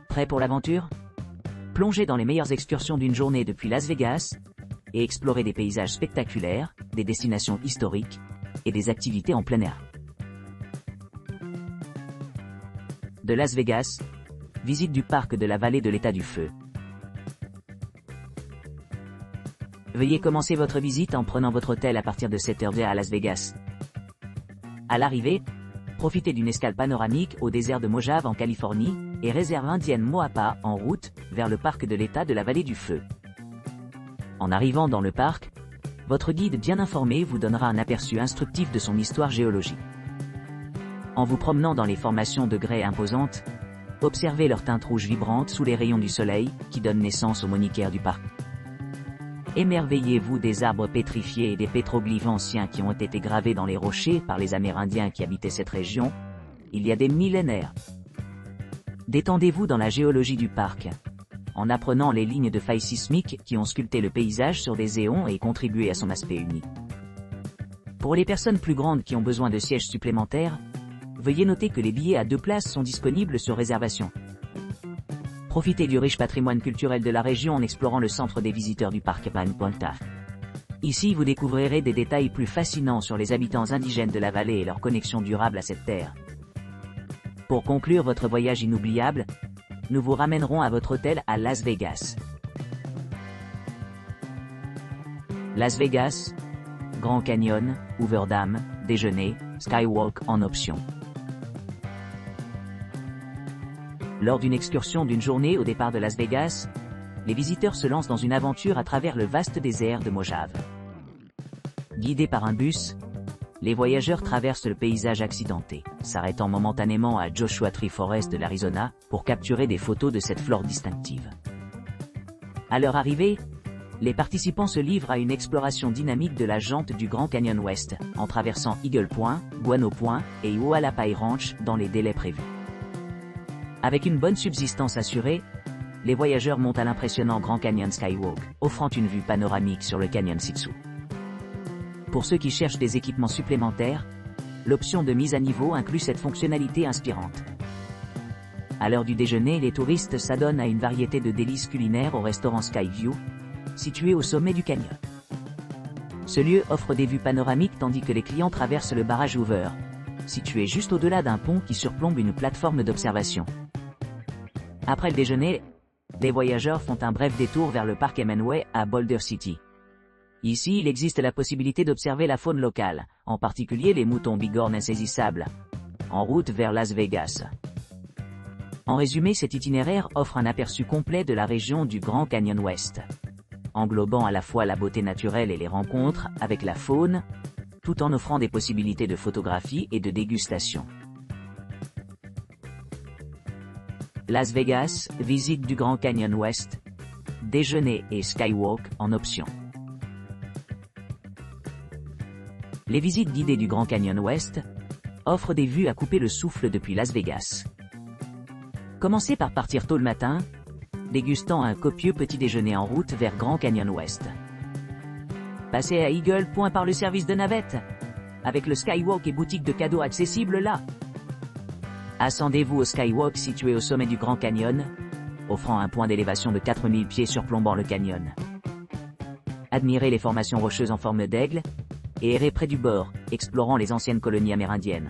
Prêt pour l'aventure? Plongez dans les meilleures excursions d'une journée depuis Las Vegas et explorez des paysages spectaculaires, des destinations historiques et des activités en plein air. De Las Vegas, visite du parc de la vallée de l'État du Feu. Veuillez commencer votre visite en prenant votre hôtel à partir de 7h à Las Vegas. À l'arrivée, profitez d'une escale panoramique au désert de Mojave en Californie et réserve indienne Moapa en route vers le parc de l'État de la vallée du Feu. En arrivant dans le parc, votre guide bien informé vous donnera un aperçu instructif de son histoire géologique. En vous promenant dans les formations de grès imposantes, observez leur teinte rouge vibrante sous les rayons du soleil qui donnent naissance au mammifères du parc. Émerveillez-vous des arbres pétrifiés et des pétroglyphes anciens qui ont été gravés dans les rochers par les Amérindiens qui habitaient cette région, il y a des millénaires. Détendez-vous dans la géologie du parc, en apprenant les lignes de failles sismiques qui ont sculpté le paysage sur des éons et contribué à son aspect unique. Pour les personnes plus grandes qui ont besoin de sièges supplémentaires, veuillez noter que les billets à 2 places sont disponibles sur réservation. Profitez du riche patrimoine culturel de la région en explorant le centre des visiteurs du parc Pointe. Ici, vous découvrirez des détails plus fascinants sur les habitants indigènes de la vallée et leur connexion durable à cette terre. Pour conclure votre voyage inoubliable, nous vous ramènerons à votre hôtel à Las Vegas. Las Vegas, Grand Canyon, Hoover Dam, déjeuner, Skywalk en option. Lors d'une excursion d'une journée au départ de Las Vegas, les visiteurs se lancent dans une aventure à travers le vaste désert de Mojave. Guidés par un bus, les voyageurs traversent le paysage accidenté, s'arrêtant momentanément à Joshua Tree Forest de l'Arizona pour capturer des photos de cette flore distinctive. À leur arrivée, les participants se livrent à une exploration dynamique de la junte du Grand Canyon Ouest, en traversant Eagle Point, Guano Point et Hualapai Ranch dans les délais prévus. Avec une bonne subsistance assurée, les voyageurs montent à l'impressionnant Grand Canyon Skywalk, offrant une vue panoramique sur le canyon Sitsu. Pour ceux qui cherchent des équipements supplémentaires, l'option de mise à niveau inclut cette fonctionnalité inspirante. À l'heure du déjeuner, les touristes s'adonnent à une variété de délices culinaires au restaurant Skyview, situé au sommet du canyon. Ce lieu offre des vues panoramiques tandis que les clients traversent le barrage Hoover, situé juste au-delà d'un pont qui surplombe une plateforme d'observation. Après le déjeuner, les voyageurs font un bref détour vers le parc Hemingway à Boulder City. Ici, il existe la possibilité d'observer la faune locale, en particulier les moutons bighorn insaisissables, en route vers Las Vegas. En résumé, cet itinéraire offre un aperçu complet de la région du Grand Canyon Ouest, englobant à la fois la beauté naturelle et les rencontres avec la faune, tout en offrant des possibilités de photographie et de dégustation. Las Vegas, visite du Grand Canyon Ouest, déjeuner et Skywalk en option. Les visites guidées du Grand Canyon Ouest offrent des vues à couper le souffle depuis Las Vegas. Commencez par partir tôt le matin, dégustant un copieux petit déjeuner en route vers Grand Canyon Ouest. Passez à Eagle Point par le service de navette, avec le Skywalk et boutique de cadeaux accessibles là. Ascendez-vous au Skywalk situé au sommet du Grand Canyon, offrant un point d'élévation de 4000 pieds surplombant le canyon. Admirez les formations rocheuses en forme d'aigle, et errez près du bord, explorant les anciennes colonies amérindiennes.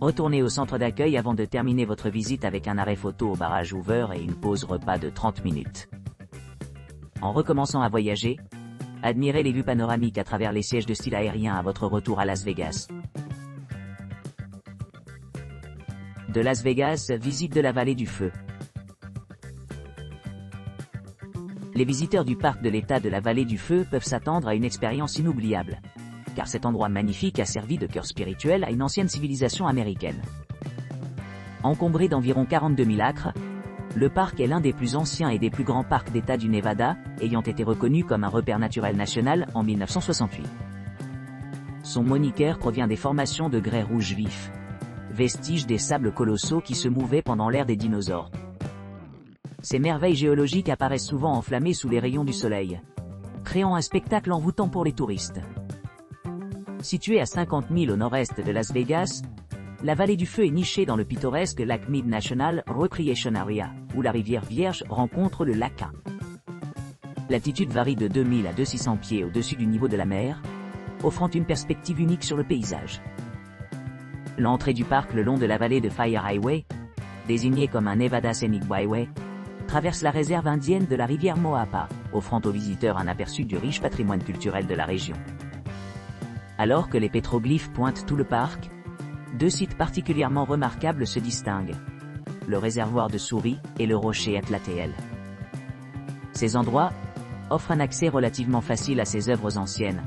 Retournez au centre d'accueil avant de terminer votre visite avec un arrêt photo au barrage Hoover et une pause repas de 30 minutes. En recommençant à voyager, admirez les vues panoramiques à travers les sièges de style aérien à votre retour à Las Vegas. De Las Vegas, visite de la vallée du Feu. Les visiteurs du parc de l'État de la vallée du Feu peuvent s'attendre à une expérience inoubliable, car cet endroit magnifique a servi de cœur spirituel à une ancienne civilisation américaine. Encombré d'environ 42 000 acres, le parc est l'un des plus anciens et des plus grands parcs d'État du Nevada, ayant été reconnu comme un repère naturel national en 1968. Son moniker provient des formations de grès rouge vif, vestiges des sables colossaux qui se mouvaient pendant l'ère des dinosaures. Ces merveilles géologiques apparaissent souvent enflammées sous les rayons du soleil, créant un spectacle envoûtant pour les touristes. Situé à 50 000 au nord-est de Las Vegas, La vallée du Feu est nichée dans le pittoresque lac Mead National Recreation Area, où la rivière Vierge rencontre le lac. L'altitude varie de 2000 à 2600 pieds au-dessus du niveau de la mer, offrant une perspective unique sur le paysage. L'entrée du parc le long de la vallée de Fire Highway, désignée comme un Nevada Scenic Byway, traverse la réserve indienne de la rivière Moapa, offrant aux visiteurs un aperçu du riche patrimoine culturel de la région. Alors que les pétroglyphes pointent tout le parc, deux sites particulièrement remarquables se distinguent, le réservoir de Souris et le rocher Atlatéel. Ces endroits offrent un accès relativement facile à ces œuvres anciennes,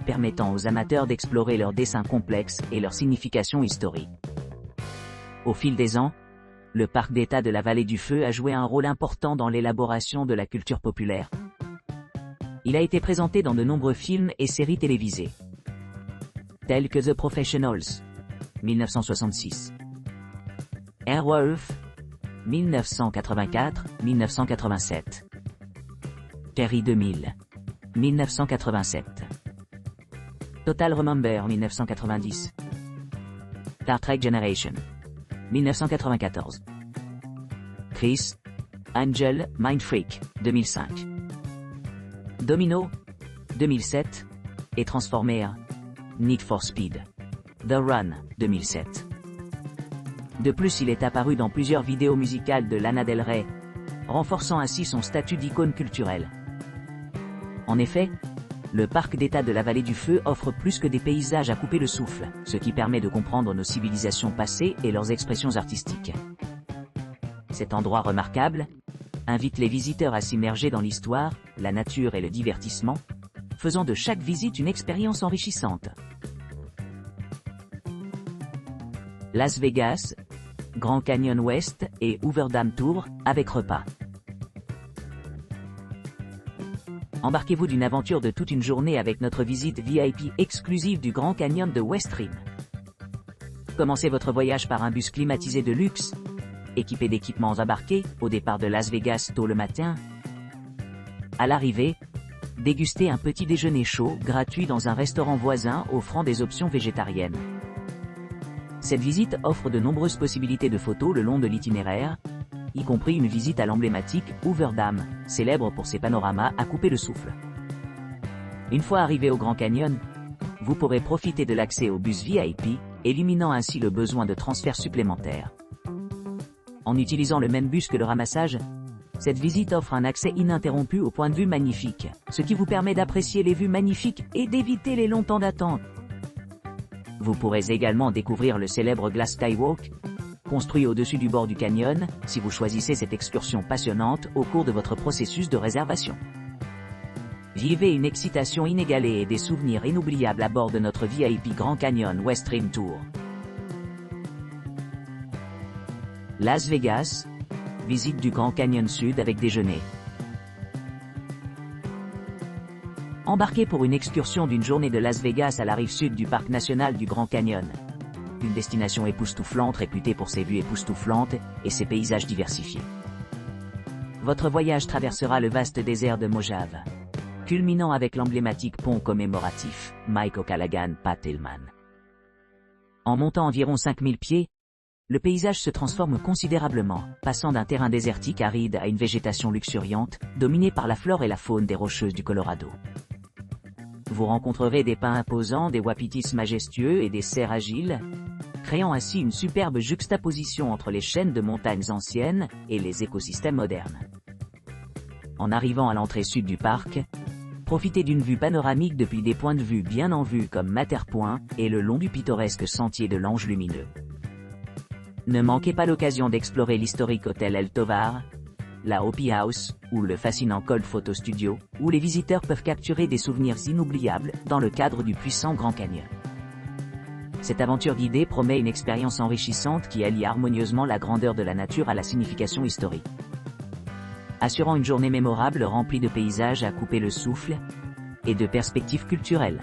permettant aux amateurs d'explorer leurs dessins complexes et leur signification historique. Au fil des ans, le parc d'État de la Vallée du Feu a joué un rôle important dans l'élaboration de la culture populaire. Il a été présenté dans de nombreux films et séries télévisées, tels que The Professionals, 1966, Airwolf, 1984-1987, Terry 2000, 1987, Total Remember 1990, Star Trek Generation, 1994, Chris, Angel, Mindfreak, 2005, Domino, 2007, et Transformers, Need for Speed, The Run, 2007. De plus, il est apparu dans plusieurs vidéos musicales de Lana Del Rey, renforçant ainsi son statut d'icône culturelle. En effet, le parc d'État de la Vallée du Feu offre plus que des paysages à couper le souffle, ce qui permet de comprendre nos civilisations passées et leurs expressions artistiques. Cet endroit remarquable invite les visiteurs à s'immerger dans l'histoire, la nature et le divertissement, faisant de chaque visite une expérience enrichissante. Las Vegas, Grand Canyon Ouest et Hoover Dam Tour, avec repas. Embarquez-vous d'une aventure de toute une journée avec notre visite VIP exclusive du Grand Canyon de West Rim. Commencez votre voyage par un bus climatisé de luxe, équipé d'équipements embarqués, au départ de Las Vegas tôt le matin. À l'arrivée, dégustez un petit déjeuner chaud, gratuit dans un restaurant voisin offrant des options végétariennes. Cette visite offre de nombreuses possibilités de photos le long de l'itinéraire, y compris une visite à l'emblématique Hoover Dam, célèbre pour ses panoramas à couper le souffle. Une fois arrivé au Grand Canyon, vous pourrez profiter de l'accès au bus VIP, éliminant ainsi le besoin de transferts supplémentaires. En utilisant le même bus que le ramassage, cette visite offre un accès ininterrompu au point de vue magnifique, ce qui vous permet d'apprécier les vues magnifiques et d'éviter les longs temps d'attente. Vous pourrez également découvrir le célèbre Glass Skywalk, construit au-dessus du bord du canyon, si vous choisissez cette excursion passionnante au cours de votre processus de réservation. Vivez une excitation inégalée et des souvenirs inoubliables à bord de notre VIP Grand Canyon West Rim Tour. Las Vegas, visite du Grand Canyon Sud avec déjeuner. Embarquez pour une excursion d'une journée de Las Vegas à la rive sud du parc national du Grand Canyon. Une destination époustouflante réputée pour ses vues époustouflantes et ses paysages diversifiés. Votre voyage traversera le vaste désert de Mojave, culminant avec l'emblématique pont commémoratif Mike O'Callaghan Pat Tillman. En montant environ 5000 pieds, le paysage se transforme considérablement, passant d'un terrain désertique aride à une végétation luxuriante, dominée par la flore et la faune des Rocheuses du Colorado. Vous rencontrerez des pins imposants, des wapitis majestueux et des cerfs agiles, créant ainsi une superbe juxtaposition entre les chaînes de montagnes anciennes et les écosystèmes modernes. En arrivant à l'entrée sud du parc, profitez d'une vue panoramique depuis des points de vue bien en vue comme Matterpoint et le long du pittoresque sentier de l'Ange lumineux. Ne manquez pas l'occasion d'explorer l'historique hôtel El Tovar, la Hopi House, ou le fascinant Cold Photo Studio, où les visiteurs peuvent capturer des souvenirs inoubliables dans le cadre du puissant Grand Canyon. Cette aventure guidée promet une expérience enrichissante qui allie harmonieusement la grandeur de la nature à la signification historique. Assurant une journée mémorable remplie de paysages à couper le souffle et de perspectives culturelles.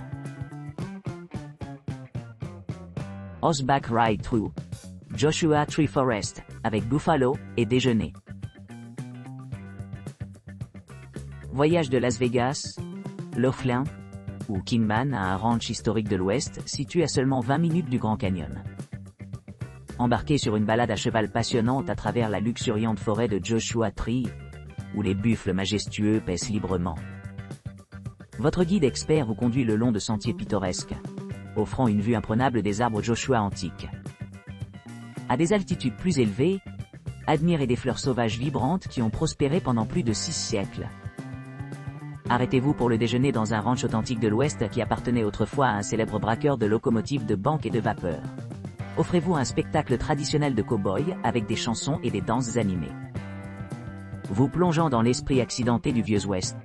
Horseback Ride Through Joshua Tree Forest, avec Buffalo et déjeuner. Voyage de Las Vegas, Laughlin, ou Kingman à un ranch historique de l'Ouest, situé à seulement 20 minutes du Grand Canyon. Embarquez sur une balade à cheval passionnante à travers la luxuriante forêt de Joshua Tree, où les buffles majestueux paissent librement. Votre guide expert vous conduit le long de sentiers pittoresques, offrant une vue imprenable des arbres Joshua antiques. À des altitudes plus élevées, admirez des fleurs sauvages vibrantes qui ont prospéré pendant plus de 6 siècles. Arrêtez-vous pour le déjeuner dans un ranch authentique de l'Ouest qui appartenait autrefois à un célèbre braqueur de locomotives de banque et de vapeur. Offrez-vous un spectacle traditionnel de cow-boy avec des chansons et des danses animées. Vous plongeant dans l'esprit accidenté du Vieux Ouest,